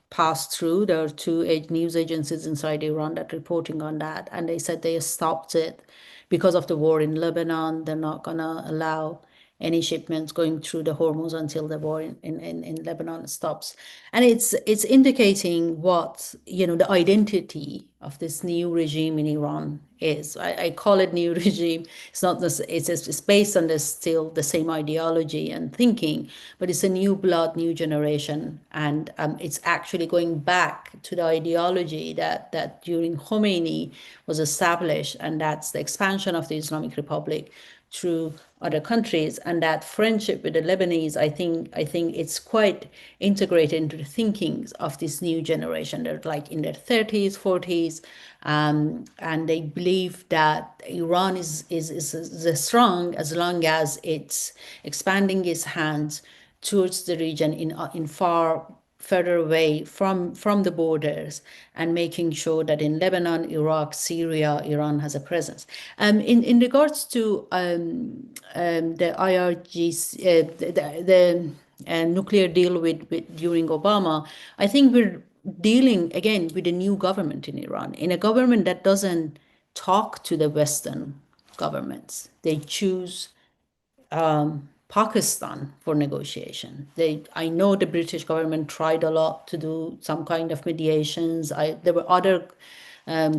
passed through. There are 2 news agencies inside Iran that are reporting on that, and they said they stopped it because of the war in Lebanon. They're not gonna allow any shipments going through the Hormuz until the war in Lebanon stops. And it's indicating what, the identity of this new regime in Iran is. I call it new regime. It's not this, it's based on this still the same ideology and thinking, but it's a new blood, new generation. And it's actually going back to the ideology that during Khomeini was established, and that's the expansion of the Islamic Republic through other countries, and that friendship with the Lebanese, I think it's quite integrated into the thinkings of this new generation. They're like in their 30s, 40s, and they believe that Iran is strong as long as it's expanding its hands towards the region in far further away from the borders, and making sure that in Lebanon, Iraq, Syria, Iran has a presence. In regards to the IRGC, the nuclear deal with during Obama, I think we're dealing again with a new government in Iran, in a government that doesn't talk to the Western governments. They choose Pakistan for negotiation. I know the British government tried a lot to do some kind of mediations. There were other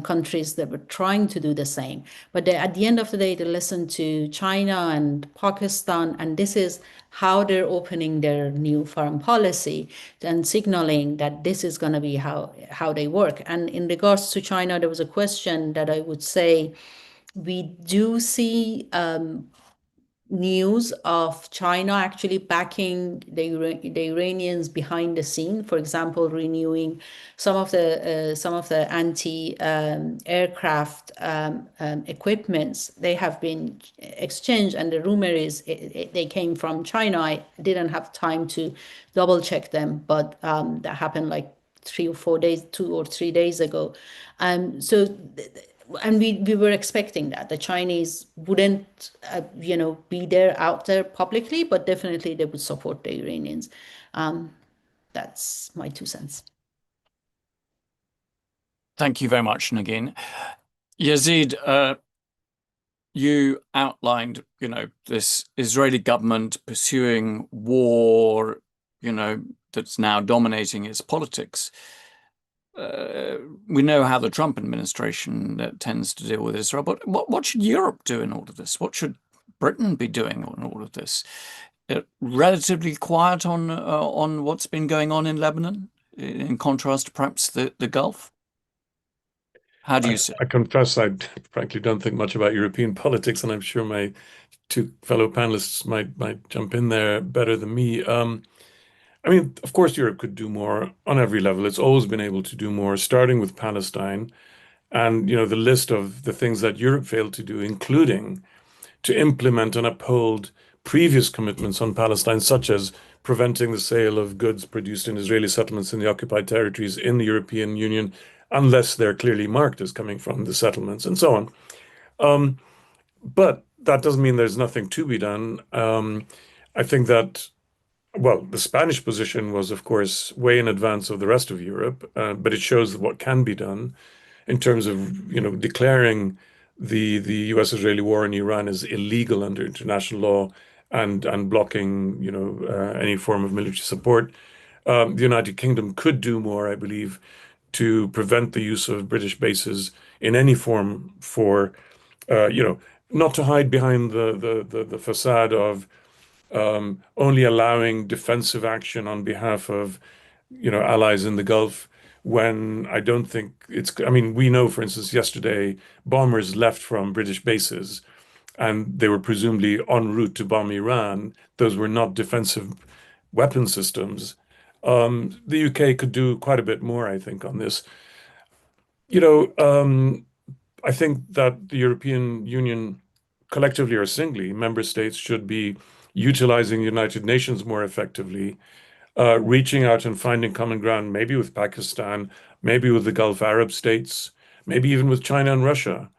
countries that were trying to do the same. But at the end of the day, they listened to China and Pakistan, and this is how they're opening their new foreign policy and signaling that this is going to be how they work. And in regards to China, there was a question that I would say we do see news of China actually backing the Iranians behind the scene. For example, renewing some of the anti-aircraft equipments. They have been exchanged, and the rumor is they came from China. I didn't have time to double check them, but that happened like 2 or 3 days ago. And we were expecting that the Chinese wouldn't, be out there publicly, but definitely they would support the Iranians. That's my 2 cents. Thank you very much, Negin. Yezid, you outlined, this Israeli government pursuing war, that's now dominating its politics. We know how the Trump administration tends to deal with Israel, but what should Europe do in all of this? What should Britain be doing in all of this? Relatively quiet on what's been going on in Lebanon, in contrast to perhaps the Gulf? How do you see it? I confess I frankly don't think much about European politics, and I'm sure my 2 fellow panelists might jump in there better than me. Of course, Europe could do more on every level. It's always been able to do more, starting with Palestine, and the list of the things that Europe failed to do, including to implement and uphold previous commitments on Palestine, such as preventing the sale of goods produced in Israeli settlements in the occupied territories in the European Union unless they're clearly marked as coming from the settlements, and so on. But that doesn't mean there's nothing to be done. I think that, well, the Spanish position was, of course, way in advance of the rest of Europe, but it shows what can be done in terms of, declaring the U.S.-Israeli war in Iran as illegal under international law and blocking, any form of military support. The United Kingdom could do more, I believe, to prevent the use of British bases in any form for, not to hide behind the facade of only allowing defensive action on behalf of, allies in the Gulf, when I don't think I mean, we know, for instance, yesterday, bombers left from British bases and they were presumably en route to bomb Iran. Those were not defensive weapon systems. The UK could do quite a bit more, I think, on this. I think that the European Union, collectively or singly, member states should be utilizing the United Nations more effectively, reaching out and finding common ground, maybe with Pakistan, maybe with the Gulf Arab states, maybe even with China and Russia,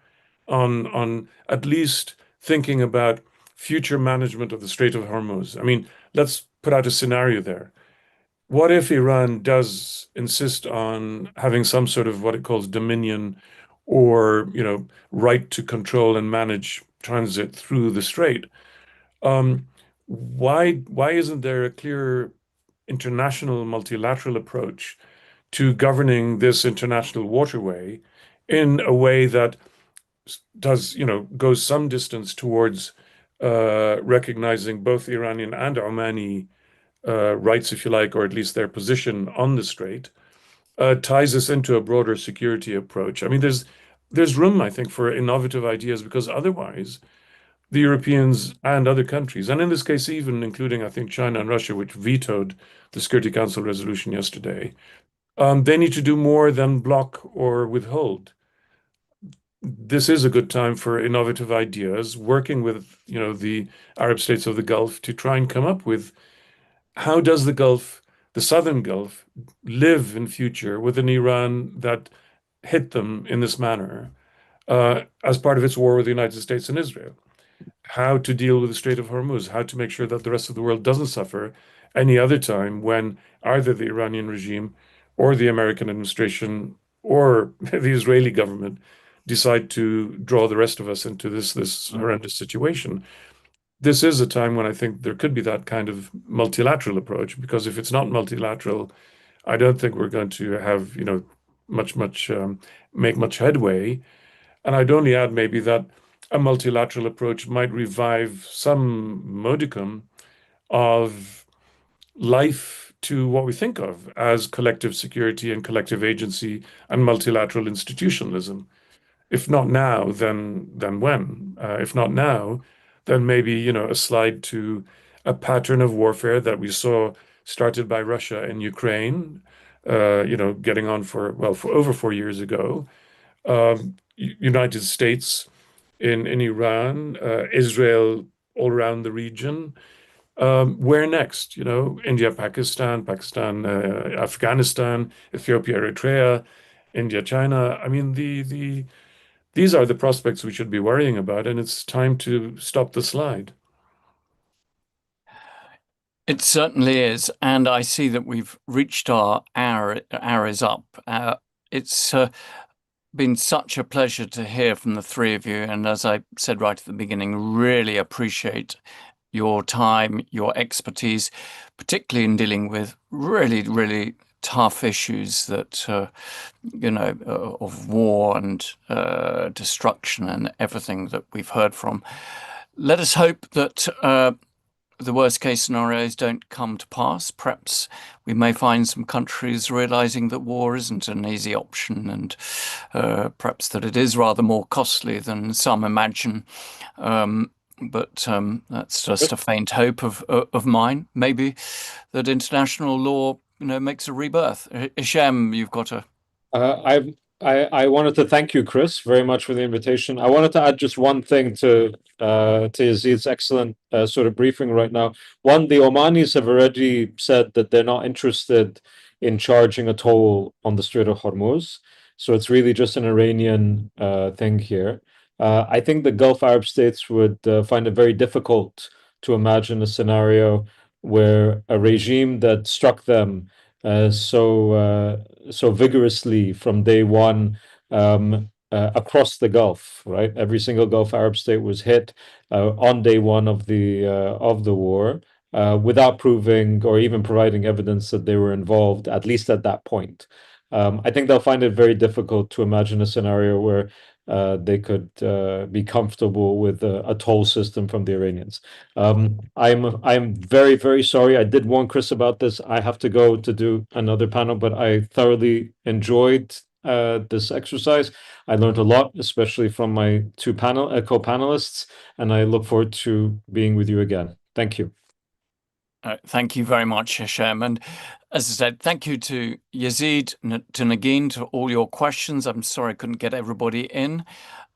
on at least thinking about future management of the Strait of Hormuz. I mean, let's put out a scenario there. What if Iran does insist on having some sort of what it calls dominion or, right to control and manage transit through the strait? Why isn't there a clear international multilateral approach to governing this international waterway in a way that does, goes some distance towards recognizing both Iranian and Omani rights, if you like, or at least their position on the strait, ties us into a broader security approach. I mean, there's room, I think, for innovative ideas, because otherwise the Europeans and other countries, and in this case even including, I think, China and Russia, which vetoed the Security Council resolution yesterday, they need to do more than block or withhold. This is a good time for innovative ideas, working with, the Arab states of the Gulf to try and come up with how does the Gulf, the Southern Gulf, live in future with an Iran that hit them in this manner as part of its war with the United States and Israel? How to deal with the Strait of Hormuz, how to make sure that the rest of the world doesn't suffer any other time when either the Iranian regime or the American administration or the Israeli government decide to draw the rest of us into this horrendous situation. This is a time when I think there could be that kind of multilateral approach, because if it's not multilateral, I don't think we're going to have, make much headway. And I'd only add maybe that a multilateral approach might revive some modicum of life to what we think of as collective security and collective agency and multilateral institutionalism. If not now, then when? If not now, then maybe, a slide to a pattern of warfare that we saw started by Russia in Ukraine, getting on for over 4 years ago. United States in Iran, Israel all around the region. Where next? India, Pakistan, Afghanistan, Ethiopia, Eritrea, India, China. I mean, these are the prospects we should be worrying about, and it's time to stop the slide. It certainly is, and I see that we've reached our hour is up. It's been such a pleasure to hear from the three of you, and as I said right at the beginning, really appreciate your time, your expertise, particularly in dealing with really, really tough issues that, of war and destruction and everything that we've heard from. Let us hope that the worst case scenarios don't come to pass. Perhaps we may find some countries realizing that war isn't an easy option, and perhaps that it is rather more costly than some imagine. But that's just a faint hope of mine. Maybe that international law, makes a rebirth. Hisham, you've got a... I wanted to thank you, Chris, very much for the invitation. I wanted to add just one thing to Yazid's excellent sort of briefing right now. One, the Omanis have already said that they're not interested in charging a toll on the Strait of Hormuz. So it's really just an Iranian thing here. I think the Gulf Arab states would find it very difficult to imagine a scenario where a regime that struck them so vigorously from day one across the Gulf, right? Every single Gulf Arab state was hit on day one of the war without proving or even providing evidence that they were involved, at least at that point. I think they'll find it very difficult to imagine a scenario where they could be comfortable with a toll system from the Iranians. I'm very, very sorry. I did warn Chris about this. I have to go to do another panel, but I thoroughly enjoyed this exercise. I learned a lot, especially from my two co-panelists, and I look forward to being with you again. Thank you. Thank you very much, Hashem. And as I said, thank you to Yezid, to Negin, to all your questions. I'm sorry I couldn't get everybody in.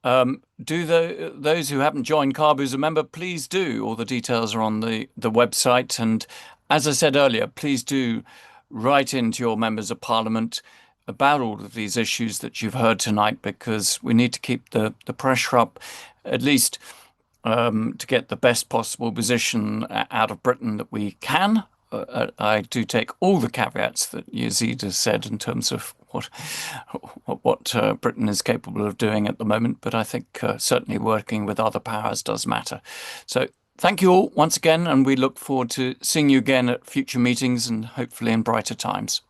Those who haven't joined Caabu as a member, please do. All the details are on the website. And as I said earlier, please do write into your members of parliament about all of these issues that you've heard tonight, because we need to keep the pressure up, at least to get the best possible position out of Britain that we can. I do take all the caveats that Yezid has said in terms of what Britain is capable of doing at the moment, but I think certainly working with other powers does matter. So thank you all once again, and we look forward to seeing you again at future meetings and hopefully in brighter times.